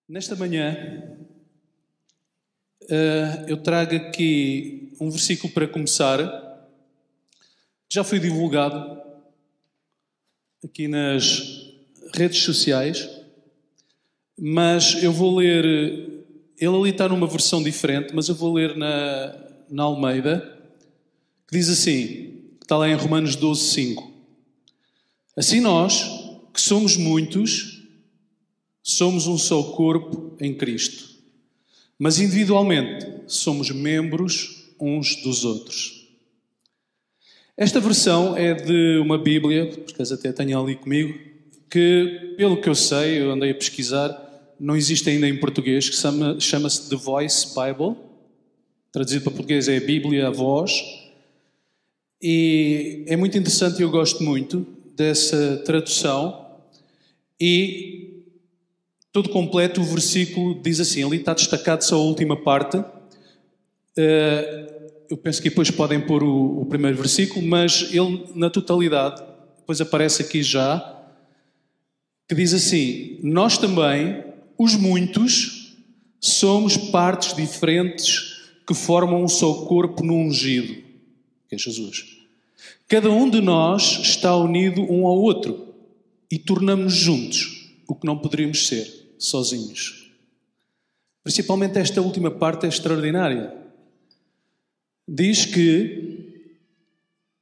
Nesta manhã, eu trago aqui um versículo para começar. Já foi divulgado aqui nas redes sociais, mas eu vou ler. Ele ali está numa versão diferente, mas eu vou ler na Almeida, que diz assim, que está lá em Romanos 12:5. Assim nós, que somos muitos, somos um só corpo em Cristo, mas individualmente somos membros uns dos outros. Esta versão é de uma Bíblia, porque até tenho ali comigo, que, pelo que eu sei, eu andei a pesquisar, não existe ainda em português, que chama-se The Voice Bible. Traduzido para português é a Bíblia, a voz. E é muito interessante e eu gosto muito dessa tradução. E todo completo o versículo diz assim, ali está destacado só a última parte. Eu penso que depois podem pôr o primeiro versículo, mas ele na totalidade, depois aparece aqui já, que diz assim, nós também, os muitos, somos partes diferentes que formam um só corpo no ungido, que é Jesus. Cada um de nós está unido um ao outro e tornamos-nos juntos, o que não poderíamos ser sozinhos. Principalmente esta última parte é extraordinária. Diz que,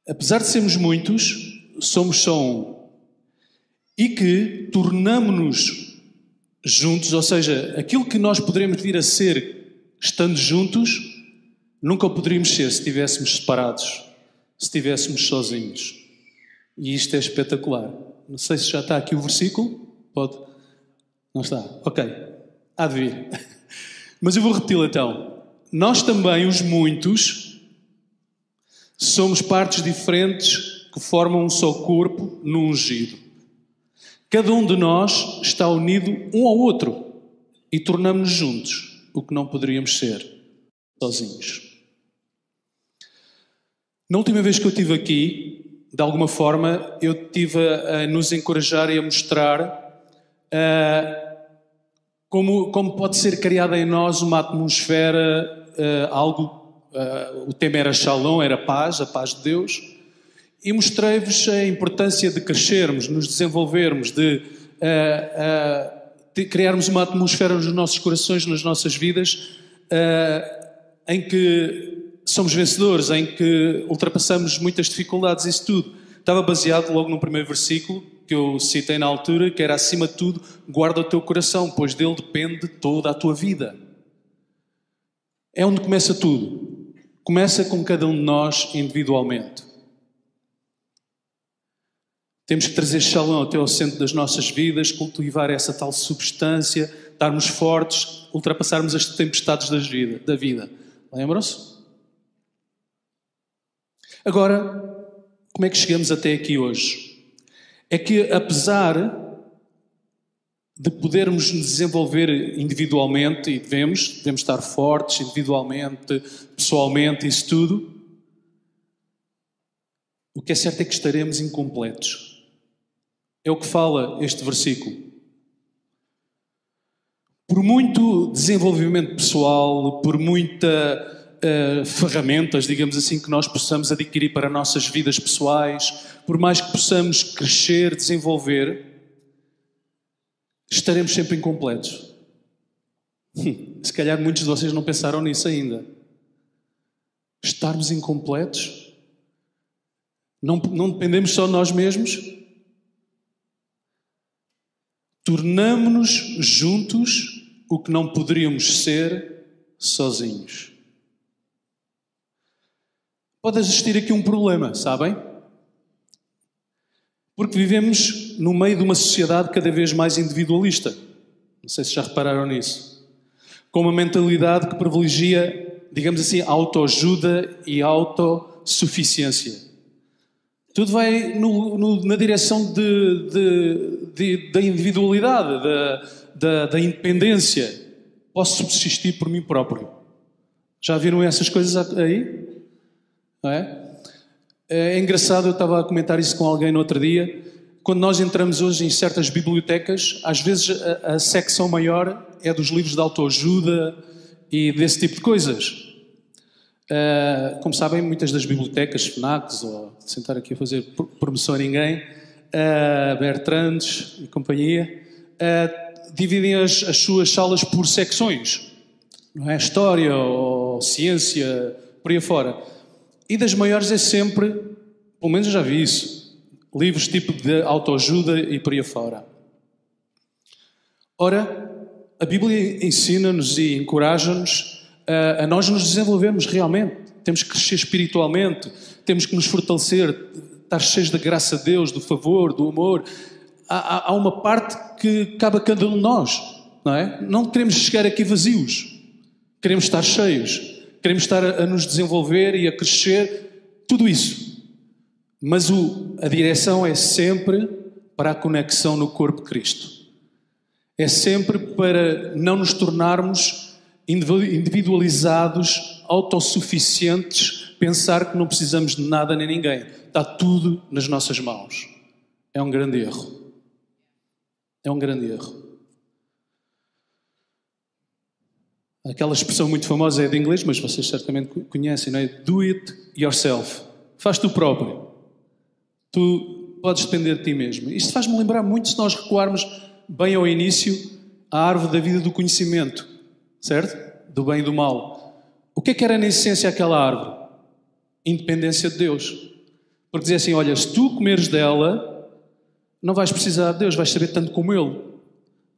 apesar de sermos muitos, somos só um. E que tornamos-nos juntos, ou seja, aquilo que nós poderíamos vir a ser estando juntos, nunca o poderíamos ser se estivéssemos separados, se estivéssemos sozinhos. E isto é espetacular. Não sei se já está aqui o versículo. Pode? Não está? Ok. Há de vir. Mas eu vou repeti-lo então. Nós também, os muitos, somos partes diferentes que formam um só corpo no ungido. Cada um de nós está unido um ao outro e tornamos-nos juntos, o que não poderíamos ser sozinhos. Na última vez que eu estive aqui, de alguma forma, eu estive a nos encorajar e a mostrar como pode ser criada em nós uma atmosfera, o tema era Shalom, era paz, a paz de Deus, e mostrei-vos a importância de crescermos, nos desenvolvermos, de criarmos uma atmosfera nos nossos corações, nas nossas vidas, em que somos vencedores, em que ultrapassamos muitas dificuldades, isso tudo. Estava baseado logo no primeiro versículo, que eu citei na altura, que era acima de tudo, guarda o teu coração, pois dele depende toda a tua vida. É onde começa tudo. Começa com cada um de nós individualmente. Temos que trazer Shalom até ao centro das nossas vidas, cultivar essa tal substância, estarmos fortes, ultrapassarmos as tempestades da vida. Lembram-se? Agora, como é que chegamos até aqui hoje? É que, apesar de podermos nos desenvolver individualmente, e devemos estar fortes individualmente, pessoalmente, isso tudo, o que é certo é que estaremos incompletos. É o que fala este versículo. Por muito desenvolvimento pessoal, por muita ferramentas, digamos assim, que nós possamos adquirir para nossas vidas pessoais, por mais que possamos crescer, desenvolver, estaremos sempre incompletos. Se calhar muitos de vocês não pensaram nisso ainda. Estarmos incompletos? Não dependemos só de nós mesmos? Tornamo-nos juntos o que não poderíamos ser sozinhos. Pode existir aqui um problema, sabem? Porque vivemos no meio de uma sociedade cada vez mais individualista. Não sei se já repararam nisso. Com uma mentalidade que privilegia, digamos assim, a autoajuda e a autossuficiência. Tudo vai na direção da individualidade, da independência. Posso subsistir por mim próprio. Já viram essas coisas aí? Não é? É engraçado, eu estava a comentar isso com alguém no outro dia. Quando nós entramos hoje em certas bibliotecas, às vezes a secção maior é dos livros de autoajuda e desse tipo de coisas. Como sabem, muitas das bibliotecas, FNACs, ou sem estar aqui a fazer promoção a ninguém, Bertrandes e companhia, dividem as suas salas por secções, não é? História ou ciência, por aí afora. E das maiores é sempre, pelo menos eu já vi isso, livros tipo de autoajuda e por aí afora. Ora, a Bíblia ensina-nos e encoraja-nos a nós nos desenvolvermos realmente. Temos que crescer espiritualmente, temos que nos fortalecer, estar cheios da graça de Deus, do favor, do amor. Há uma parte que cabe a cada um de nós, não é? Não queremos chegar aqui vazios, queremos estar cheios, queremos estar a nos desenvolver e a crescer, tudo isso. Mas a direção é sempre para a conexão no corpo de Cristo. É sempre para não nos tornarmos individualizados, autossuficientes, pensar que não precisamos de nada nem ninguém. Está tudo nas nossas mãos. É um grande erro. É um grande erro. Aquela expressão muito famosa é de inglês, mas vocês certamente conhecem, não é? Do it yourself. Faz tu próprio. Tu podes depender de ti mesmo. Isto faz-me lembrar muito, se nós recuarmos bem ao início, a árvore da vida do conhecimento. Certo? Do bem e do mal. O que era na essência aquela árvore? Independência de Deus. Porque dizia assim, olha, se tu comeres dela, não vais precisar de Deus, vais saber tanto como Ele.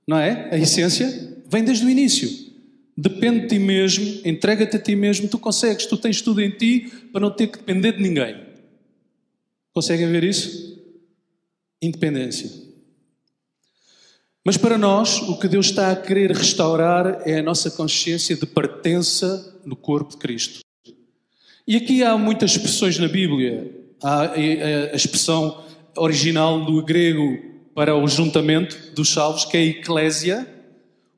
Não é? A essência vem desde o início. Depende de ti mesmo, entrega-te a ti mesmo, tu consegues, tu tens tudo em ti para não ter que depender de ninguém. Conseguem ver isso? Independência. Mas para nós, o que Deus está a querer restaurar é a nossa consciência de pertença no corpo de Cristo. E aqui há muitas expressões na Bíblia. Há a expressão original do grego para o juntamento dos salvos, que é a eclésia.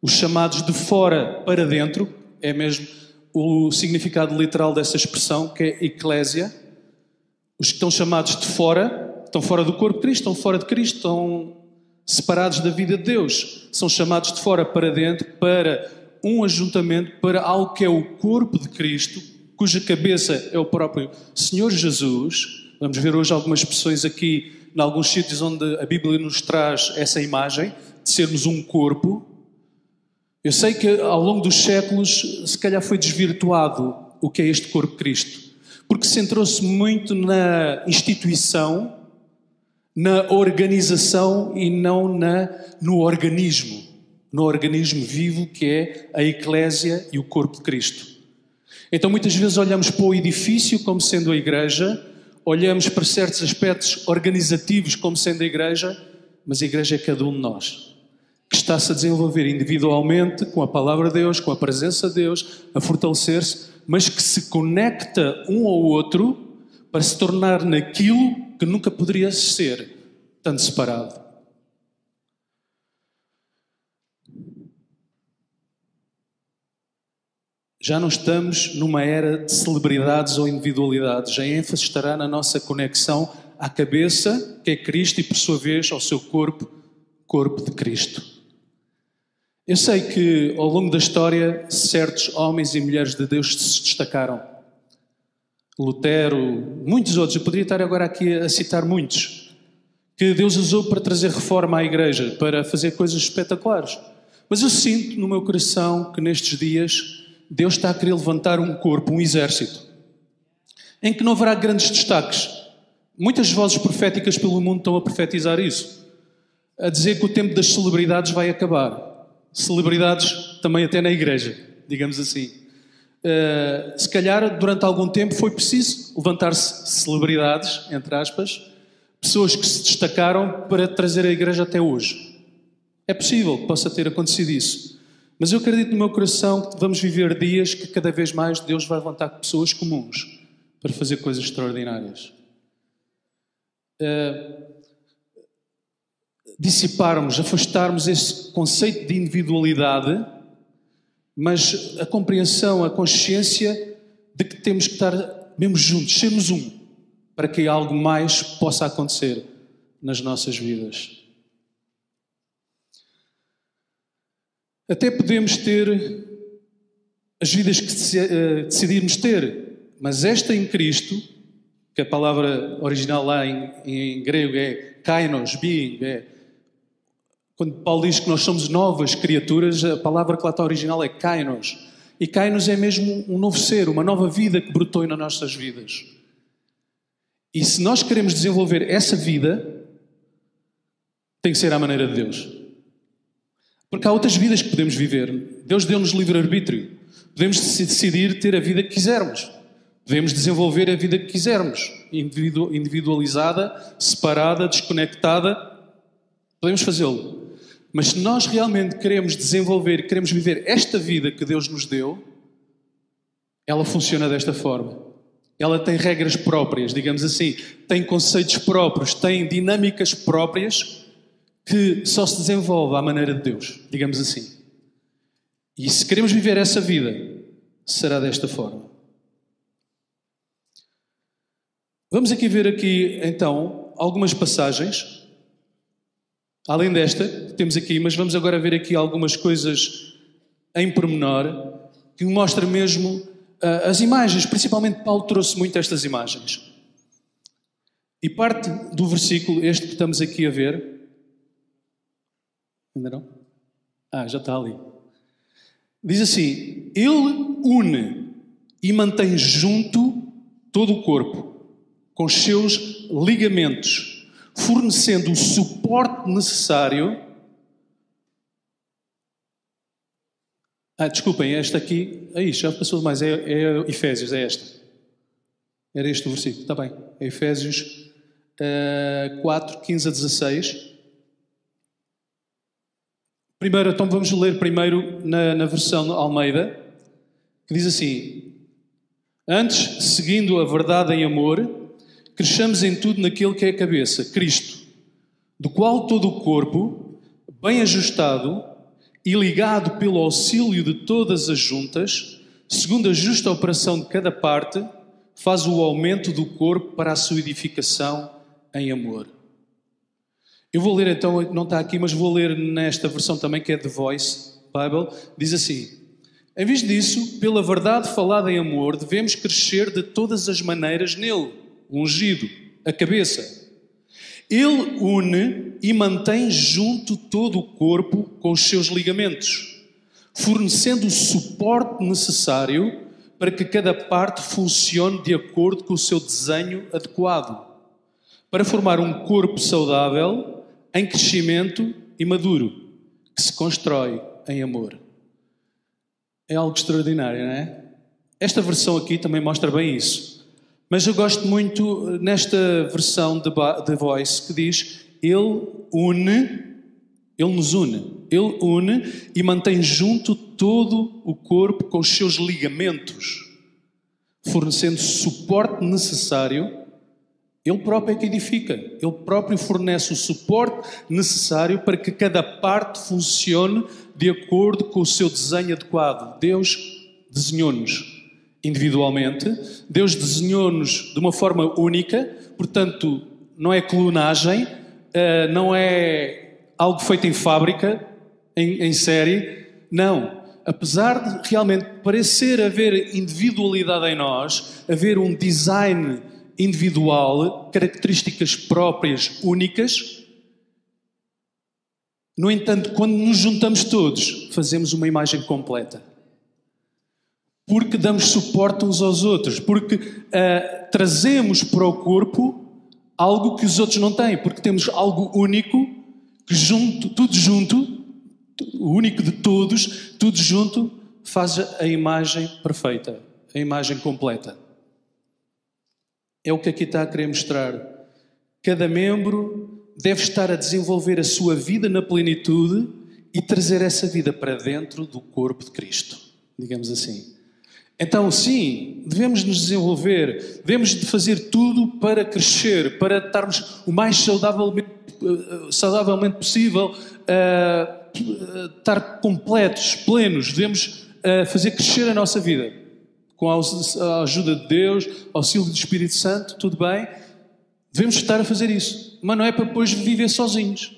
Os chamados de fora para dentro, é mesmo o significado literal dessa expressão, que é eclésia. Os que estão chamados de fora, estão fora do corpo de Cristo, estão fora de Cristo, estão separados da vida de Deus, são chamados de fora para dentro, para um ajuntamento, para algo que é o corpo de Cristo, cuja cabeça é o próprio Senhor Jesus. Vamos ver hoje algumas expressões aqui, em alguns sítios onde a Bíblia nos traz essa imagem, de sermos um corpo. Eu sei que ao longo dos séculos, se calhar foi desvirtuado o que é este corpo de Cristo, porque centrou-se muito na instituição, na organização e não no organismo vivo que é a eclésia e o corpo de Cristo. Então muitas vezes olhamos para o edifício como sendo a igreja, olhamos para certos aspectos organizativos como sendo a igreja, mas a igreja é cada um de nós, que está-se a desenvolver individualmente com a palavra de Deus, com a presença de Deus, a fortalecer-se, mas que se conecta um ao outro para se tornar naquilo que nunca poderia ser, tanto separado. Já não estamos numa era de celebridades ou individualidades. A ênfase estará na nossa conexão à cabeça, que é Cristo, e por sua vez ao seu corpo, corpo de Cristo. Eu sei que ao longo da história certos homens e mulheres de Deus se destacaram. Lutero, muitos outros, eu poderia estar agora aqui a citar muitos, que Deus usou para trazer reforma à igreja, para fazer coisas espetaculares. Mas eu sinto no meu coração que nestes dias Deus está a querer levantar um corpo, um exército, em que não haverá grandes destaques. Muitas vozes proféticas pelo mundo estão a profetizar isso, a dizer que o tempo das celebridades vai acabar. Celebridades também até na igreja, digamos assim. Se calhar durante algum tempo foi preciso levantar-se celebridades, entre aspas, pessoas que se destacaram para trazer a igreja até hoje. É possível que possa ter acontecido isso, mas eu acredito no meu coração que vamos viver dias que cada vez mais Deus vai levantar pessoas comuns para fazer coisas extraordinárias. Dissiparmos, afastarmos esse conceito de individualidade, mas a compreensão, a consciência de que temos que estar mesmo juntos, sermos um, para que algo mais possa acontecer nas nossas vidas. Até podemos ter as vidas que decidirmos ter, mas esta em Cristo, que a palavra original lá em grego é kainos, being, quando Paulo diz que nós somos novas criaturas, a palavra que lá está original é kainos. E kainos é mesmo um novo ser, uma nova vida que brotou nas nossas vidas. E se nós queremos desenvolver essa vida, tem que ser à maneira de Deus. Porque há outras vidas que podemos viver. Deus deu-nos livre-arbítrio. Podemos decidir ter a vida que quisermos. Podemos desenvolver a vida que quisermos. Individualizada, separada, desconectada. Podemos fazê-lo. Mas se nós realmente queremos desenvolver, queremos viver esta vida que Deus nos deu, ela funciona desta forma. Ela tem regras próprias, digamos assim. Tem conceitos próprios, tem dinâmicas próprias que só se desenvolve à maneira de Deus, digamos assim. E se queremos viver essa vida, será desta forma. Vamos aqui ver então algumas passagens, além desta que temos aqui, mas vamos agora ver aqui algumas coisas em pormenor que mostram mesmo as imagens. Principalmente Paulo trouxe muito estas imagens. E parte do versículo, este que estamos aqui a ver. Ainda não? Já está ali. Diz assim: Ele une e mantém junto todo o corpo, com os seus ligamentos, fornecendo o suporte necessário. Desculpem, esta aqui. Já passou mais. É Efésios, é esta. Era este o versículo. Está bem. É Efésios 4, 15 a 16. Primeiro, então vamos ler primeiro na versão Almeida, que diz assim: Antes, seguindo a verdade em amor, cresçamos em tudo naquele que é a cabeça, Cristo, do qual todo o corpo, bem ajustado e ligado pelo auxílio de todas as juntas, segundo a justa operação de cada parte, faz o aumento do corpo para a sua edificação em amor. Eu vou ler então, não está aqui, mas vou ler nesta versão também, que é The Voice Bible. Diz assim: Em vez disso, pela verdade falada em amor, devemos crescer de todas as maneiras nele, ungido, a cabeça. Ele une e mantém junto todo o corpo com os seus ligamentos, fornecendo o suporte necessário para que cada parte funcione de acordo com o seu desenho adequado, para formar um corpo saudável, em crescimento e maduro, que se constrói em amor. É algo extraordinário, não é? Esta versão aqui também mostra bem isso. Mas eu gosto muito nesta versão de The Voice que diz: Ele nos une. Ele une e mantém junto todo o corpo com os seus ligamentos, fornecendo suporte necessário. Ele próprio é que edifica. Ele próprio fornece o suporte necessário para que cada parte funcione de acordo com o seu desenho adequado. Deus desenhou-nos individualmente. Deus desenhou-nos de uma forma única. Portanto, não é clonagem, não é algo feito em fábrica, em série. Não. Apesar de realmente parecer haver individualidade em nós, haver um design individual, características próprias, únicas. No entanto, quando nos juntamos todos, fazemos uma imagem completa. Porque damos suporte uns aos outros, porque trazemos para o corpo algo que os outros não têm, porque temos algo único, que tudo junto, o único de todos, tudo junto, faz a imagem perfeita, a imagem completa. É o que aqui está a querer mostrar. Cada membro deve estar a desenvolver a sua vida na plenitude e trazer essa vida para dentro do corpo de Cristo, digamos assim. Então, sim, devemos nos desenvolver, devemos de fazer tudo para crescer, para estarmos o mais saudavelmente possível, estar completos, plenos. Devemos fazer crescer a nossa vida. Com a ajuda de Deus, auxílio do Espírito Santo, tudo bem. Devemos estar a fazer isso. Mas não é para depois viver sozinhos.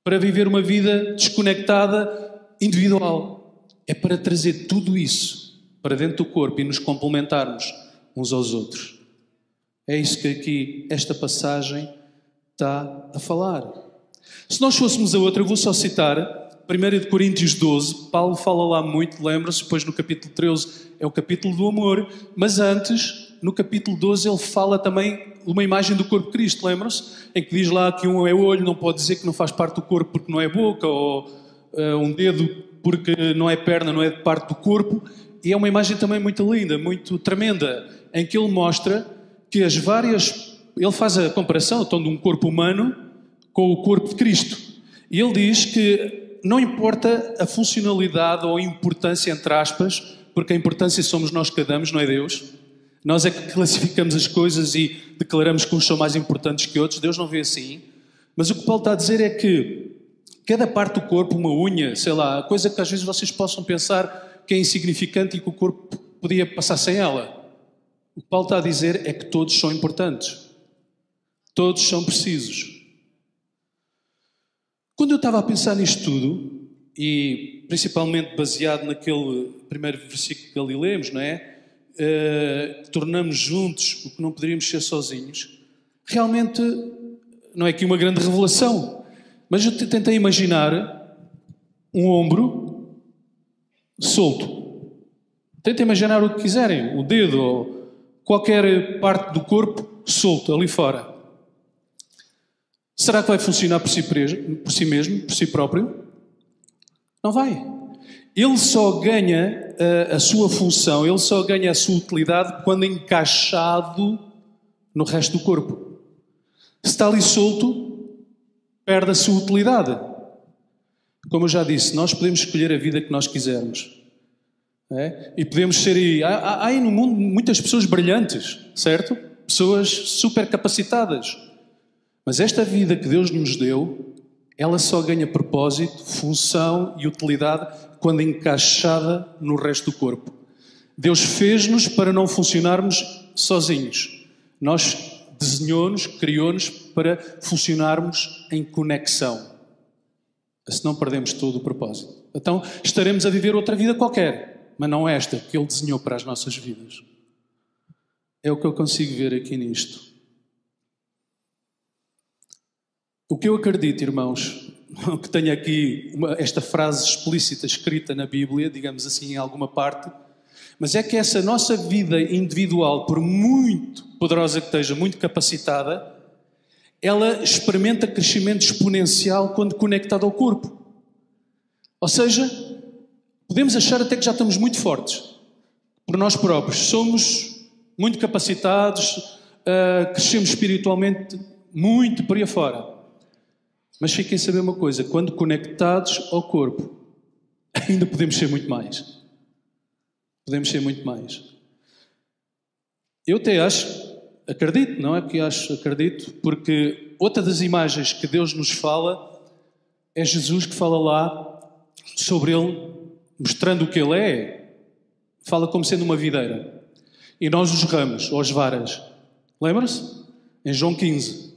Para viver uma vida desconectada individual. É para trazer tudo isso para dentro do corpo e nos complementarmos uns aos outros. É isso que aqui esta passagem está a falar. Se nós fôssemos a outra, eu vou só citar 1 Coríntios 12. Paulo fala lá muito, lembra-se, depois no capítulo 13 é o capítulo do amor, mas antes, no capítulo 12, ele fala também de uma imagem do corpo de Cristo, lembram-se? Em que diz lá que um é olho, não pode dizer que não faz parte do corpo porque não é boca, ou um dedo porque não é perna, não é parte do corpo. E é uma imagem também muito linda, muito tremenda, em que ele mostra que as várias... Ele faz a comparação então, de um corpo humano com o corpo de Cristo. E ele diz que não importa a funcionalidade ou a importância, entre aspas, porque a importância somos nós que damos, não é Deus. Nós é que classificamos as coisas e declaramos que uns são mais importantes que outros. Deus não vê assim. Mas o que Paulo está a dizer é que cada parte do corpo, uma unha, sei lá, coisa que às vezes vocês possam pensar que é insignificante e que o corpo podia passar sem ela. O que Paulo está a dizer é que todos são importantes. Todos são precisos. Quando eu estava a pensar nisto tudo, e principalmente baseado naquele primeiro versículo que ali lemos, não é? Tornamos juntos o que não poderíamos ser sozinhos. Realmente não é aqui uma grande revelação, mas eu tentei imaginar um ombro solto. Tentem imaginar o que quiserem, o dedo ou qualquer parte do corpo solto ali fora. Será que vai funcionar por si mesmo, por si próprio? Não vai. Ele só ganha a sua função, ele só ganha a sua utilidade quando encaixado no resto do corpo. Se está ali solto, perde a sua utilidade. Como eu já disse, nós podemos escolher a vida que nós quisermos. É? E podemos ser... Há aí no mundo muitas pessoas brilhantes, certo? Pessoas super capacitadas. Mas esta vida que Deus nos deu, ela só ganha propósito, função e utilidade quando encaixada no resto do corpo. Deus fez-nos para não funcionarmos sozinhos. Nós desenhou-nos, criou-nos para funcionarmos em conexão. Senão perdemos todo o propósito. Então estaremos a viver outra vida qualquer, mas não esta que Ele desenhou para as nossas vidas. É o que eu consigo ver aqui nisto. O que eu acredito, irmãos, que tenho aqui esta frase explícita escrita na Bíblia, digamos assim, em alguma parte, mas é que essa nossa vida individual, por muito poderosa que esteja, muito capacitada, ela experimenta crescimento exponencial quando conectada ao corpo. Ou seja, podemos achar até que já estamos muito fortes por nós próprios. Somos muito capacitados, crescemos espiritualmente muito por aí afora. Mas fiquem a saber uma coisa, quando conectados ao corpo, ainda podemos ser muito mais. Podemos ser muito mais. Eu até acredito, não é que acredito, porque outra das imagens que Deus nos fala é Jesus que fala lá sobre Ele, mostrando o que Ele é. Fala como sendo uma videira. E nós os ramos, ou as varas. Lembra-se? Em João 15.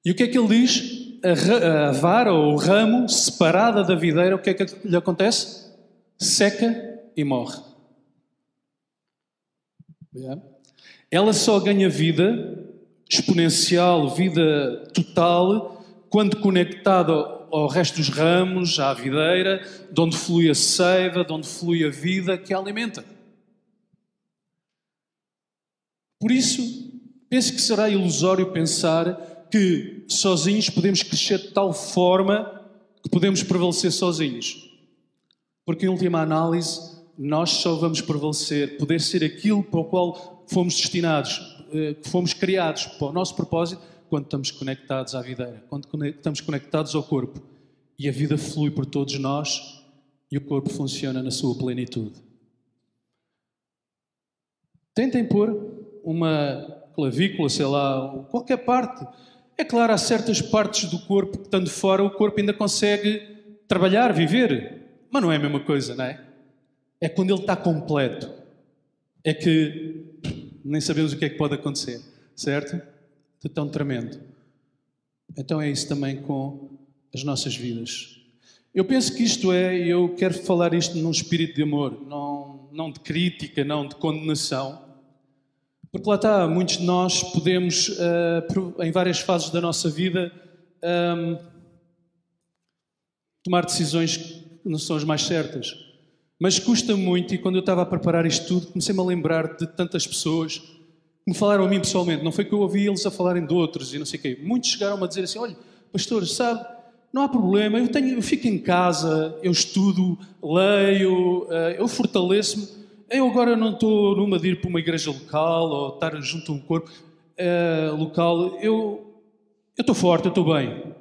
E o que é que Ele diz? A vara ou o ramo separada da videira, o que é que lhe acontece? Seca e morre. Ela só ganha vida exponencial, vida total, quando conectada ao resto dos ramos, à videira, de onde flui a seiva, de onde flui a vida que a alimenta. Por isso, penso que será ilusório pensar que sozinhos podemos crescer de tal forma que podemos prevalecer sozinhos. Porque, em última análise, nós só vamos prevalecer, poder ser aquilo para o qual fomos destinados, que fomos criados para o nosso propósito, quando estamos conectados à videira, quando estamos conectados ao corpo. E a vida flui por todos nós e o corpo funciona na sua plenitude. Tentem pôr uma clavícula, sei lá, qualquer parte. É claro, há certas partes do corpo que, estando fora, o corpo ainda consegue trabalhar, viver. Mas não é a mesma coisa, não é? É quando ele está completo. É que nem sabemos o que é que pode acontecer, certo? É tão tremendo. Então é isso também com as nossas vidas. Eu penso que isto eu quero falar isto num espírito de amor, não de crítica, não de condenação. Porque lá está, muitos de nós podemos, em várias fases da nossa vida, tomar decisões que não são as mais certas. Mas custa muito, e quando eu estava a preparar isto tudo, comecei-me a lembrar de tantas pessoas que me falaram a mim pessoalmente. Não foi que eu ouvi eles a falarem de outros e não sei o quê. Muitos chegaram-me a dizer assim, olha, pastor, sabe, não há problema, eu fico em casa, eu estudo, leio, eu fortaleço-me. Eu agora não estou numa de ir para uma igreja local ou estar junto a um corpo local. Eu estou forte, eu estou bem.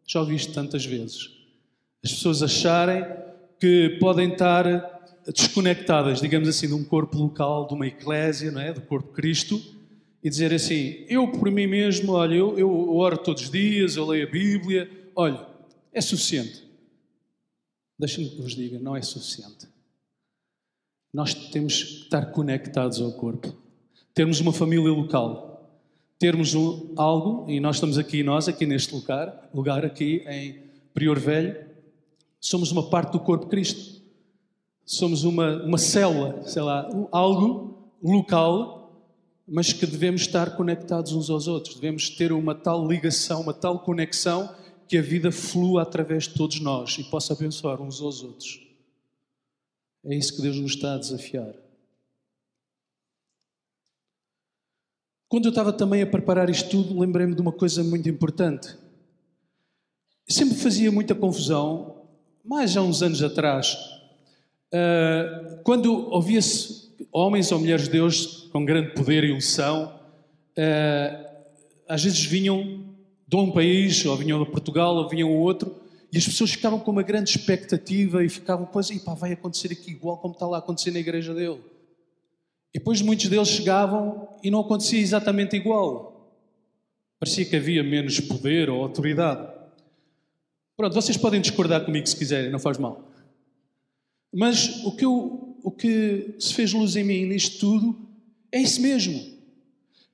Já ouvi isto tantas vezes. As pessoas acharem que podem estar desconectadas, digamos assim, de um corpo local, de uma eclésia, não é? Do corpo de Cristo, e dizer assim, eu por mim mesmo, olha, eu oro todos os dias, eu leio a Bíblia, olha, é suficiente. Deixem-me que vos diga, não é suficiente. Nós temos que estar conectados ao corpo. Termos uma família local. Termos algo, e nós estamos aqui, aqui neste lugar aqui em Prior Velho, somos uma parte do corpo de Cristo. Somos uma célula, sei lá, algo local, mas que devemos estar conectados uns aos outros. Devemos ter uma tal ligação, uma tal conexão, que a vida flua através de todos nós e possa abençoar uns aos outros. É isso que Deus nos está a desafiar. Quando eu estava também a preparar isto tudo, lembrei-me de uma coisa muito importante. Eu sempre fazia muita confusão, mais há uns anos atrás, quando ouvia-se homens ou mulheres de Deus com grande poder e unção, às vezes vinham de um país, ou vinham a Portugal, ou vinham a outro, e as pessoas ficavam com uma grande expectativa e ficavam, pois, vai acontecer aqui igual como está lá a acontecer na igreja dele. E depois muitos deles chegavam e não acontecia exatamente igual. Parecia que havia menos poder ou autoridade. Pronto, vocês podem discordar comigo se quiserem, não faz mal. Mas o que se fez luz em mim nisto tudo é isso mesmo.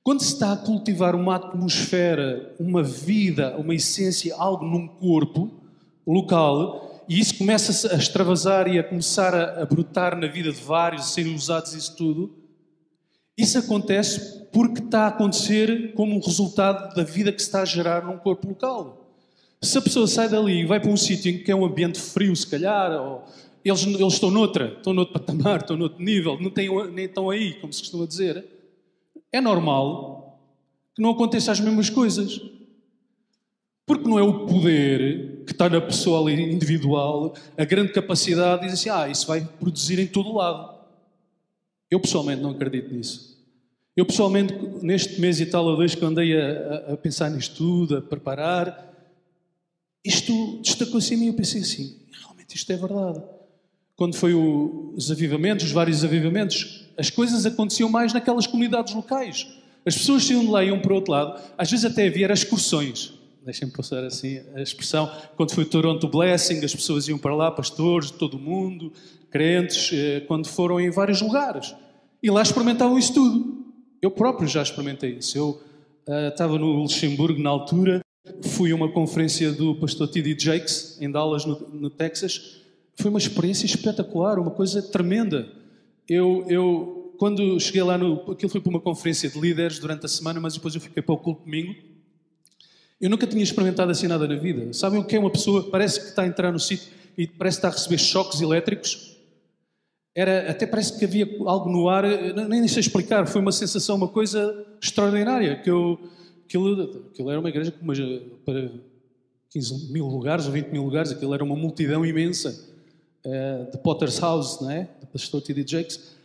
Quando se está a cultivar uma atmosfera, uma vida, uma essência, algo num corpo local, e isso começa a extravasar e a começar a brotar na vida de vários, a serem usados isso tudo, isso acontece porque está a acontecer como um resultado da vida que se está a gerar num corpo local. Se a pessoa sai dali e vai para um sítio em que é um ambiente frio, se calhar, ou eles estão noutro patamar, estão noutro nível, nem estão aí, como se costuma dizer, é normal que não aconteçam as mesmas coisas. Porque não é o poder que está na pessoa ali individual, a grande capacidade de dizer assim, isso vai produzir em todo o lado. Eu pessoalmente não acredito nisso. Eu pessoalmente, neste mês e tal ou dois que andei a pensar nisto tudo, a preparar, isto destacou-se em mim e eu pensei assim, realmente isto é verdade. Quando foi os avivamentos, os vários avivamentos, as coisas aconteciam mais naquelas comunidades locais. As pessoas saíam de lá e iam para o outro lado. Às vezes até havia excursões. Deixem-me passar assim a expressão. Quando foi o Toronto Blessing, as pessoas iam para lá, pastores de todo o mundo, crentes, quando foram em vários lugares. E lá experimentavam isso tudo. Eu próprio já experimentei isso. Eu estava no Luxemburgo na altura, fui a uma conferência do pastor T.D. Jakes, em Dallas, no Texas. Foi uma experiência espetacular, uma coisa tremenda. Eu quando cheguei lá, aquilo foi para uma conferência de líderes durante a semana, mas depois eu fiquei para o culto domingo. Eu nunca tinha experimentado assim nada na vida. Sabem o que é uma pessoa que parece que está a entrar no sítio e parece que está a receber choques elétricos? Até parece que havia algo no ar, nem sei explicar, foi uma sensação, uma coisa extraordinária. Aquilo era uma igreja para 15 mil lugares ou 20 mil lugares, aquilo era uma multidão imensa. De Potter's House, não é? Do pastor T.D. Jakes,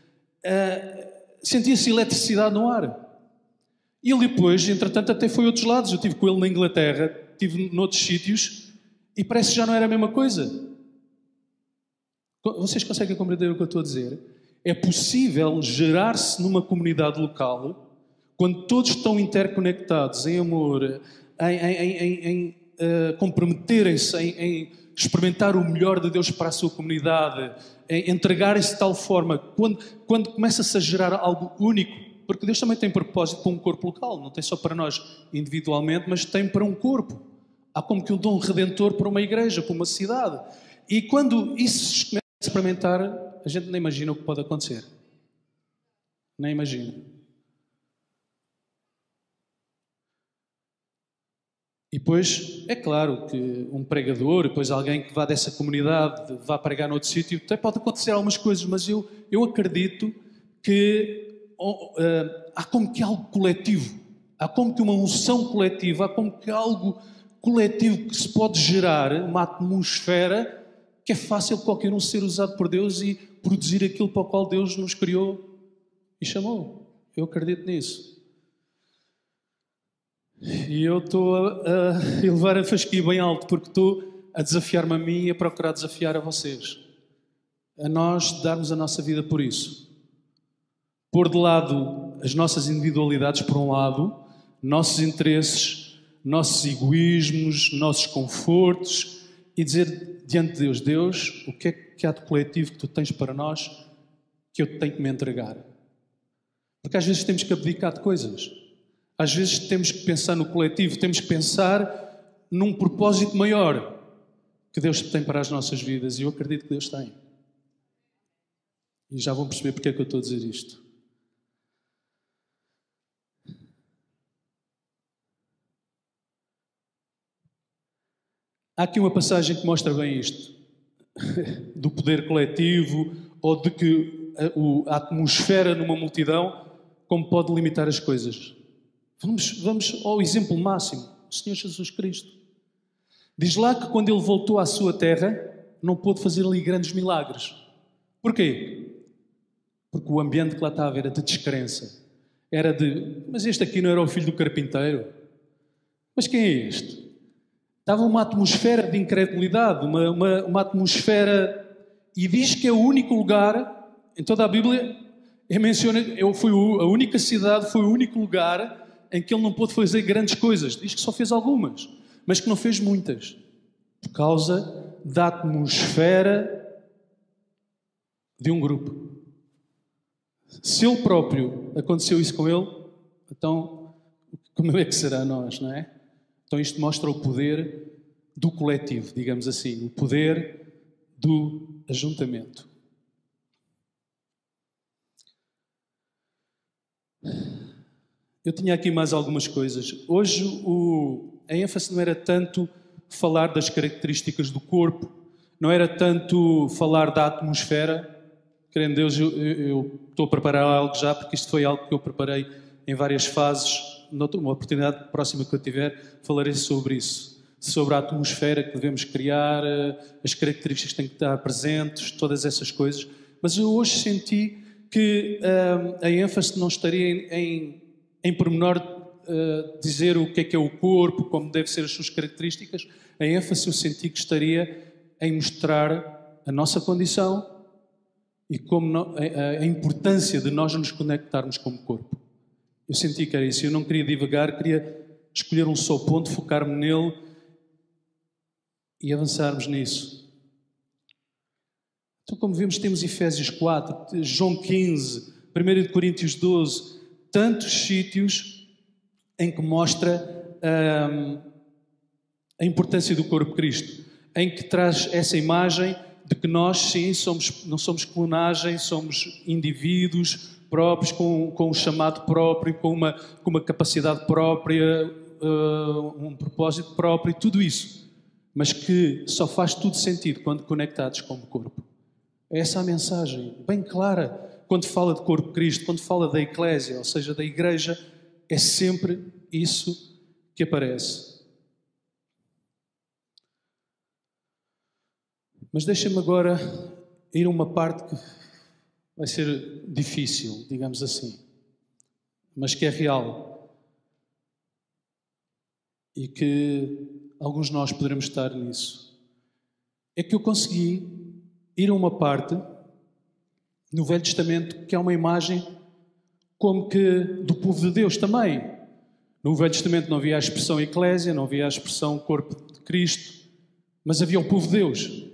sentia-se eletricidade no ar. E ele depois, entretanto, até foi a outros lados. Eu estive com ele na Inglaterra, estive noutros sítios, e parece que já não era a mesma coisa. Vocês conseguem compreender o que eu estou a dizer? É possível gerar-se numa comunidade local, quando todos estão interconectados em amor, em comprometerem-se, em experimentar o melhor de Deus para a sua comunidade, entregarem-se de tal forma, quando começa-se a gerar algo único, porque Deus também tem propósito para um corpo local, não tem só para nós individualmente, mas tem para um corpo. Há como que um dom redentor para uma igreja, para uma cidade. E quando isso se começa a experimentar, a gente nem imagina o que pode acontecer. Nem imagina. E depois, é claro que um pregador, depois alguém que vá dessa comunidade, vá pregar noutro sítio, até pode acontecer algumas coisas, mas eu acredito que há como que algo coletivo, há como que uma unção coletiva, há como que algo coletivo que se pode gerar, uma atmosfera que é fácil qualquer um ser usado por Deus e produzir aquilo para o qual Deus nos criou e chamou. Eu acredito nisso. E eu estou a elevar a fasquia bem alto, porque estou a desafiar-me a mim e a procurar desafiar a vocês. A nós darmos a nossa vida por isso. Pôr de lado as nossas individualidades por um lado, nossos interesses, nossos egoísmos, nossos confortos, e dizer diante de Deus, Deus, o que é que há de coletivo que tu tens para nós que eu tenho que me entregar? Porque às vezes temos que abdicar de coisas. Às vezes temos que pensar no coletivo, temos que pensar num propósito maior que Deus tem para as nossas vidas. E eu acredito que Deus tem. E já vão perceber porque é que eu estou a dizer isto. Há aqui uma passagem que mostra bem isto. Do poder coletivo ou de que a atmosfera numa multidão como pode limitar as coisas. Vamos ao exemplo máximo, o Senhor Jesus Cristo. Diz lá que quando Ele voltou à sua terra, não pôde fazer ali grandes milagres. Porquê? Porque o ambiente que lá estava era de descrença. Era de, mas este aqui não era o filho do carpinteiro? Mas quem é este? Estava uma atmosfera de incredulidade, uma atmosfera... E diz que é o único lugar, em toda a Bíblia, foi a única cidade, foi o único lugar em que ele não pôde fazer grandes coisas. Diz que só fez algumas, mas que não fez muitas. Por causa da atmosfera de um grupo. Se ele próprio aconteceu isso com ele, então como é que será a nós, não é? Então isto mostra o poder do coletivo, digamos assim, o poder do ajuntamento. Eu tinha aqui mais algumas coisas. Hoje a ênfase não era tanto falar das características do corpo, não era tanto falar da atmosfera. Querendo Deus, eu estou a preparar algo já, porque isto foi algo que eu preparei em várias fases. Numa oportunidade próxima que eu tiver, falarei sobre isso. Sobre a atmosfera que devemos criar, as características que têm que estar presentes, todas essas coisas. Mas eu hoje senti que a ênfase não estaria em pormenor dizer o que é o corpo, como devem ser as suas características. A ênfase eu senti que estaria em mostrar a nossa condição e como a importância de nós nos conectarmos como corpo. Eu senti que era isso. Eu não queria divagar, queria escolher um só ponto, focar-me nele e avançarmos nisso. Então, como vemos, temos Efésios 4, João 15, 1 Coríntios 12, tantos sítios em que mostra a importância do corpo de Cristo, em que traz essa imagem de que nós, sim, não somos clonagem, somos indivíduos próprios, com um chamado próprio, com uma capacidade própria, um propósito próprio, tudo isso. Mas que só faz tudo sentido quando conectados como corpo. É essa a mensagem, bem clara, quando fala de corpo de Cristo, quando fala da Eclésia, ou seja, da Igreja, é sempre isso que aparece. Mas deixa-me agora ir a uma parte que vai ser difícil, digamos assim, mas que é real. E que alguns de nós poderemos estar nisso. É que eu consegui ir a uma parte no Velho Testamento que é uma imagem como que do povo de Deus também. No Velho Testamento não havia a expressão Eclésia, não havia a expressão corpo de Cristo, mas havia o povo de Deus.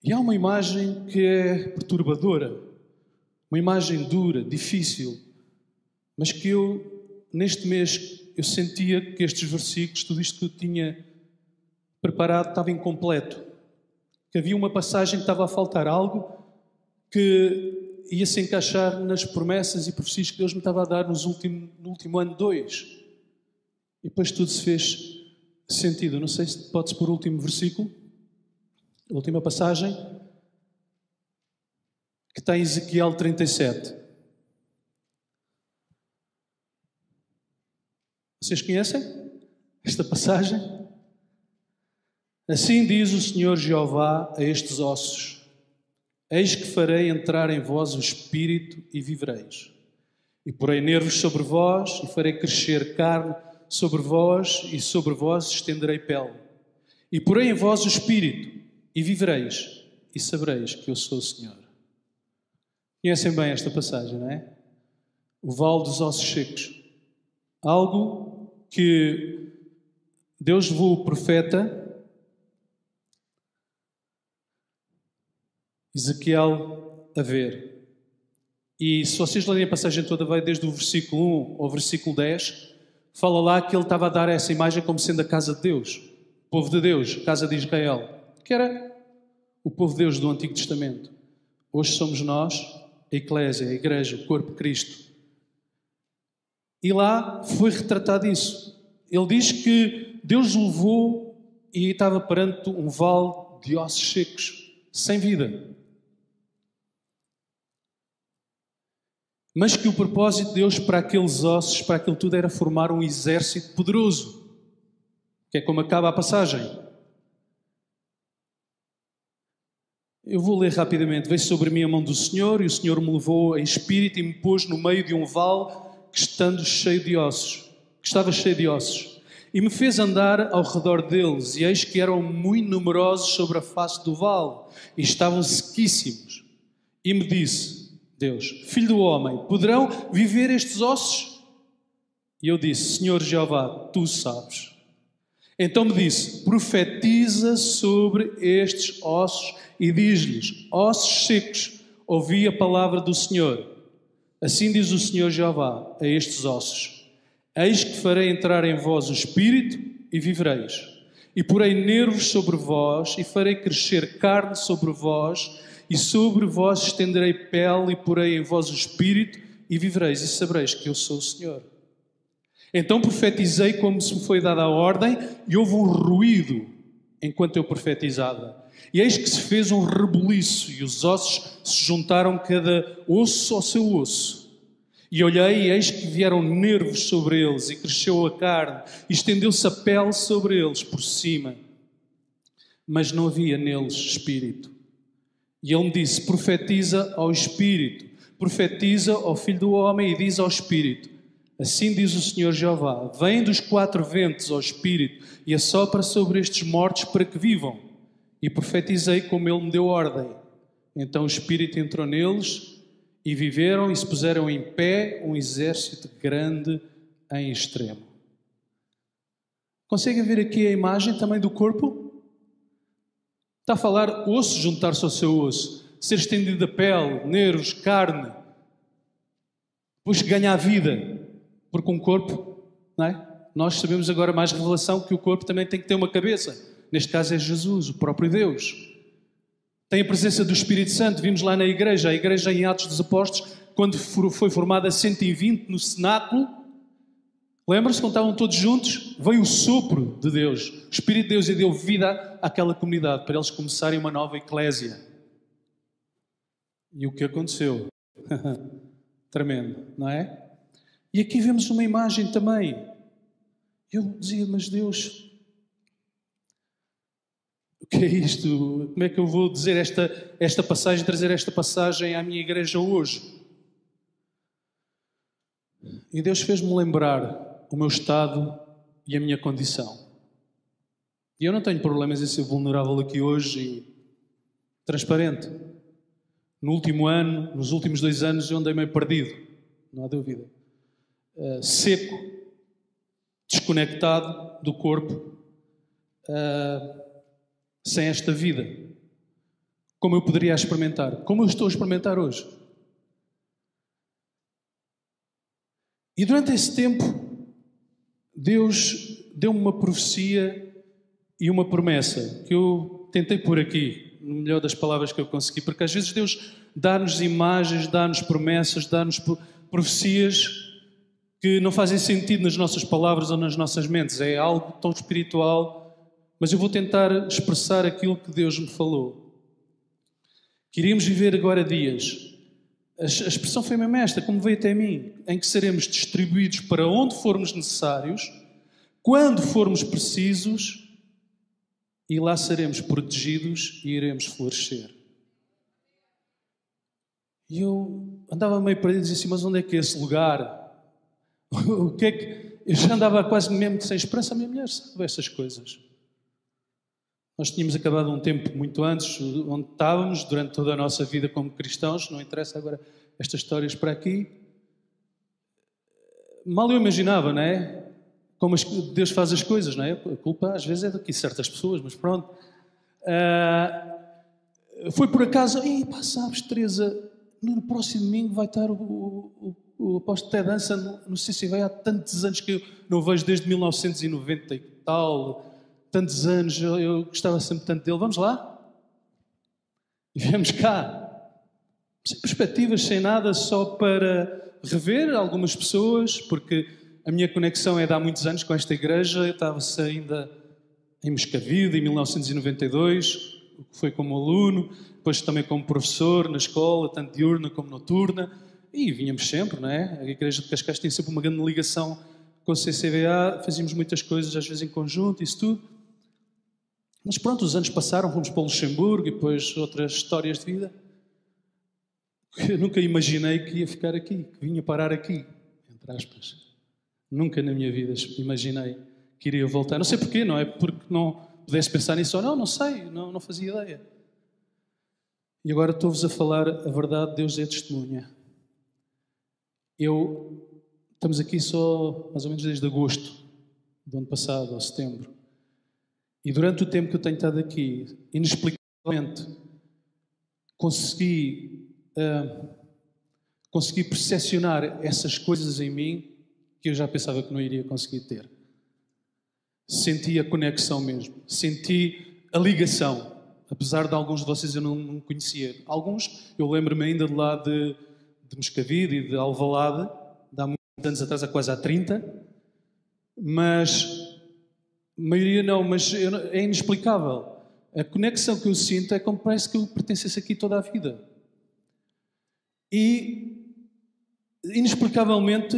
E há uma imagem que é perturbadora, uma imagem dura, difícil, mas que eu, neste mês, eu sentia que estes versículos, tudo isto que eu tinha preparado, estava incompleto. que havia uma passagem que estava a faltar, algo que ia se encaixar nas promessas e profecias que Deus me estava a dar no último ano 2. E depois tudo se fez sentido. Não sei se pode-se pôr o último versículo, a última passagem, que está em Ezequiel 37. Vocês conhecem esta passagem? Assim diz o Senhor Jeová a estes ossos: eis que farei entrar em vós o espírito e vivereis. E porei nervos sobre vós, e farei crescer carne sobre vós, e sobre vós estenderei pele. E porei em vós o espírito, e vivereis, e sabereis que eu sou o Senhor. Conhecem bem esta passagem, não é? O vale dos ossos secos. Algo que Deus levou o profeta Ezequiel a ver. E se vocês lerem a passagem toda, vai desde o versículo 1 ao versículo 10, fala lá que ele estava a dar essa imagem como sendo a casa de Deus, o povo de Deus, a casa de Israel, que era o povo de Deus do Antigo Testamento. Hoje somos nós, a Eclésia, a Igreja, o corpo de Cristo. E lá foi retratado isso. Ele diz que Deus o levou e estava perante um vale de ossos secos, sem vida. Mas que o propósito de Deus para aqueles ossos, para aquilo tudo, era formar um exército poderoso. Que é como acaba a passagem. Eu vou ler rapidamente. Veio sobre mim a mão do Senhor, e o Senhor me levou em espírito e me pôs no meio de um vale que estava cheio de ossos. E me fez andar ao redor deles, e eis que eram muito numerosos sobre a face do vale, e estavam sequíssimos. E me disse Deus: filho do homem, poderão viver estes ossos? E eu disse: Senhor Jeová, tu sabes. Então me disse: profetiza sobre estes ossos e diz-lhes: ossos secos, ouvi a palavra do Senhor. Assim diz o Senhor Jeová a estes ossos: eis que farei entrar em vós o espírito e vivereis. E porei nervos sobre vós e farei crescer carne sobre vós, e sobre vós estenderei pele, e porei em vós o espírito, e vivereis, e sabereis que eu sou o Senhor. Então profetizei como se me foi dada a ordem, e houve um ruído enquanto eu profetizava. E eis que se fez um rebuliço, e os ossos se juntaram cada osso ao seu osso. E olhei, e eis que vieram nervos sobre eles, e cresceu a carne, e estendeu-se a pele sobre eles por cima. Mas não havia neles espírito. E ele me disse: profetiza ao Espírito, profetiza ao Filho do Homem e diz ao Espírito: assim diz o Senhor Jeová, vem dos 4 ventos ao Espírito e assopra sobre estes mortos para que vivam. E profetizei como ele me deu ordem. Então o Espírito entrou neles e viveram e se puseram em pé um exército grande em extremo. Conseguem ver aqui a imagem também do corpo? Está a falar osso juntar-se ao seu osso, ser estendido a pele, nervos, carne, depois ganhar vida, porque um corpo, não é? Nós sabemos agora mais revelação que o corpo também tem que ter uma cabeça. Neste caso é Jesus, o próprio Deus. Tem a presença do Espírito Santo. Vimos lá na igreja, a igreja em Atos dos Apóstolos, quando foi formada 120 no cenáculo. Lembram-se quando estavam todos juntos? Veio o sopro de Deus, o Espírito de Deus, e deu vida àquela comunidade, para eles começarem uma nova eclésia. E o que aconteceu? Tremendo, não é? E aqui vemos uma imagem também. Eu dizia: mas Deus, o que é isto? Como é que eu vou dizer esta passagem, trazer esta passagem à minha igreja hoje? E Deus fez-me lembrar o meu estado e a minha condição. E eu não tenho problemas em ser vulnerável aqui hoje e transparente. No último ano, nos últimos 2 anos, eu andei meio perdido, não há dúvida. Seco, desconectado do corpo, sem esta vida. Como eu poderia experimentar? Como eu estou a experimentar hoje? E durante esse tempo, Deus deu-me uma profecia e uma promessa que eu tentei pôr aqui. no melhor das palavras que eu consegui, porque às vezes Deus dá-nos imagens, dá-nos promessas, dá-nos profecias que não fazem sentido nas nossas palavras ou nas nossas mentes. É algo tão espiritual, mas eu vou tentar expressar aquilo que Deus me falou. Que iríamos viver agora dias. A expressão foi mesmo esta, como veio até mim, em que seremos distribuídos para onde formos necessários, quando formos precisos, e lá seremos protegidos e iremos florescer. E eu andava meio perdido e dizia assim, mas onde é que é esse lugar? O que é que... Eu já andava quase mesmo sem esperança. A minha mulher sabe essas coisas. Nós tínhamos acabado um tempo muito antes, onde estávamos, durante toda a nossa vida como cristãos, não interessa agora estas histórias para aqui. Mal eu imaginava, não é? Como Deus faz as coisas, não é? A culpa às vezes é daqui certas pessoas, mas pronto. Foi por acaso, sabes, Teresa, no próximo domingo vai estar o apóstolo Ted Dança no CCV. Há tantos anos que eu não vejo, desde 1990 e tal, tantos anos, eu gostava sempre tanto dele. Vamos lá? E viemos cá, sem perspectivas, sem nada, só para rever algumas pessoas, porque a minha conexão é de há muitos anos com esta igreja. Eu estava-se ainda em Moscavide, em 1992, que foi como aluno, depois também como professor na escola, tanto diurna como noturna, e vinhamos sempre, não é? A igreja de Cascais tinha sempre uma grande ligação com o CCVA, fazíamos muitas coisas, às vezes em conjunto, isso tudo. Mas pronto, os anos passaram, fomos para o Luxemburgo e depois outras histórias de vida. Eu nunca imaginei que ia ficar aqui, que vinha parar aqui, entre aspas. Nunca na minha vida imaginei que iria voltar. Não sei porquê, não é porque não pudesse pensar nisso ou não sei, não fazia ideia. E agora estou-vos a falar a verdade, Deus é testemunha. Estamos aqui só mais ou menos desde agosto do ano passado, ou setembro. E durante o tempo que eu tenho estado aqui, inexplicavelmente, consegui percepcionar essas coisas em mim que eu já pensava que não iria conseguir ter. Senti a conexão mesmo, senti a ligação, apesar de alguns de vocês eu não conhecia. Alguns, eu lembro-me ainda de lá de Moscavide e de Alvalade, de há muitos anos atrás, há quase há 30, mas a maioria não, mas é inexplicável. A conexão que eu sinto é como parece que eu pertencesse aqui toda a vida. E, inexplicavelmente,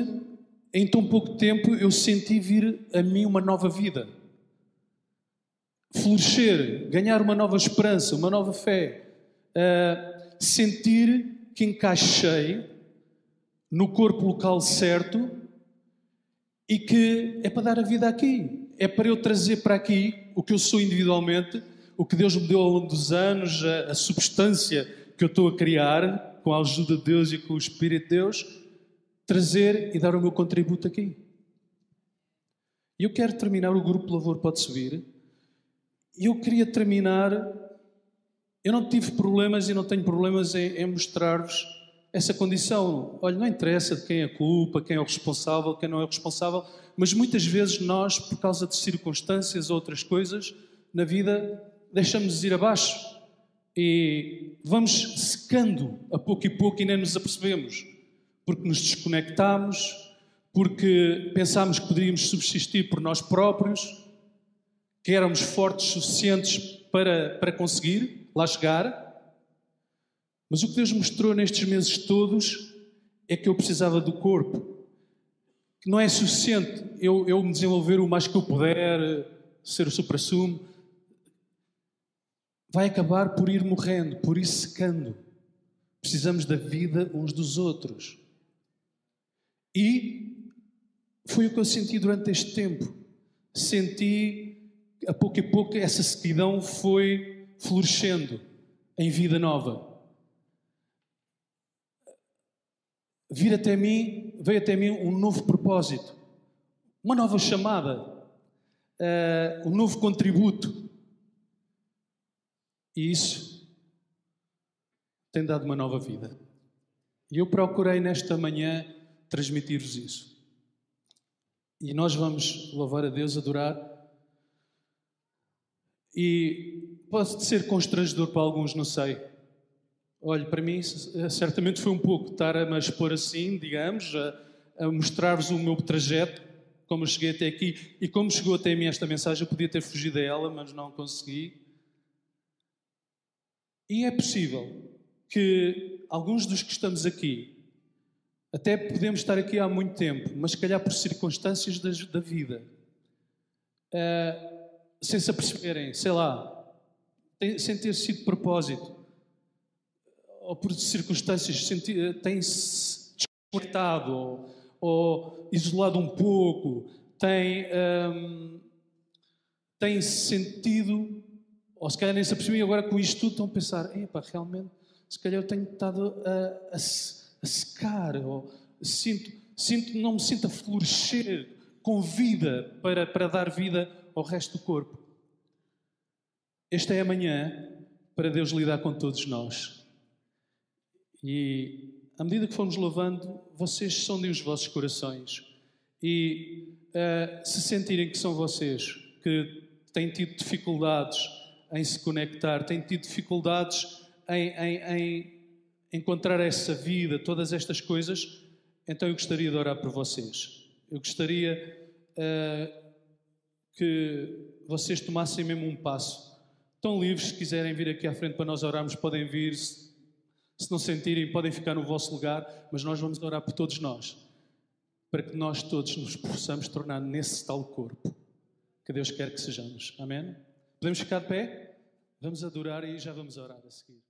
em tão pouco tempo, eu senti vir a mim uma nova vida. Florescer, ganhar uma nova esperança, uma nova fé. Sentir que encaixei no corpo local certo e que é para dar a vida aqui. É para eu trazer para aqui o que eu sou individualmente, o que Deus me deu ao longo dos anos, a substância que eu estou a criar, com a ajuda de Deus e com o Espírito de Deus, trazer e dar o meu contributo aqui. E eu quero terminar, o grupo de louvor pode subir, e eu queria terminar, eu não tive problemas e não tenho problemas em mostrar-vos essa condição. Olha, não interessa de quem é a culpa, quem é o responsável, quem não é o responsável, mas muitas vezes nós, por causa de circunstâncias ou outras coisas, na vida, deixamos-nos ir abaixo e vamos secando a pouco e pouco e nem nos apercebemos, porque nos desconectamos, porque pensámos que poderíamos subsistir por nós próprios, que éramos fortes suficientes para conseguir lá chegar. Mas o que Deus mostrou nestes meses todos é que eu precisava do corpo. Que não é suficiente eu me desenvolver o mais que eu puder, ser o supra-sumo. Vai acabar por ir morrendo, por ir secando. Precisamos da vida uns dos outros. E foi o que eu senti durante este tempo. Senti, a pouco e pouco, essa sequidão foi florescendo em vida nova. Veio até mim um novo propósito, uma nova chamada, um novo contributo. E isso tem dado uma nova vida. E eu procurei nesta manhã transmitir-vos isso. E nós vamos louvar a Deus, adorar. E pode ser constrangedor para alguns, não sei. Olha, para mim, certamente foi um pouco estar a me expor assim, digamos, a mostrar-vos o meu trajeto, como eu cheguei até aqui. E como chegou até a mim esta mensagem, eu podia ter fugido a ela, mas não consegui. E é possível que alguns dos que estamos aqui, até podemos estar aqui há muito tempo, mas se calhar por circunstâncias da vida, sem se aperceberem, sei lá, sem ter sido de propósito, ou por circunstâncias, têm-se desconectado ou isolado um pouco, têm-se sentido, ou se calhar nem se apercebem, agora com isto tudo estão a pensar, epá, realmente, se calhar eu tenho estado a secar, ou não me sinto a florescer com vida para dar vida ao resto do corpo. Esta é a manhã para Deus lidar com todos nós. E à medida que fomos louvando, vocês sondem os vossos corações. E se sentirem que são vocês que têm tido dificuldades em se conectar, têm tido dificuldades em encontrar essa vida, todas estas coisas, então eu gostaria de orar por vocês. Eu gostaria que vocês tomassem mesmo um passo. Estão livres, se quiserem vir aqui à frente para nós orarmos, podem vir. Se não sentirem, podem ficar no vosso lugar, mas nós vamos orar por todos nós, para que nós todos nos possamos tornar nesse tal corpo que Deus quer que sejamos. Amém? Podemos ficar de pé? Vamos adorar e já vamos orar a seguir.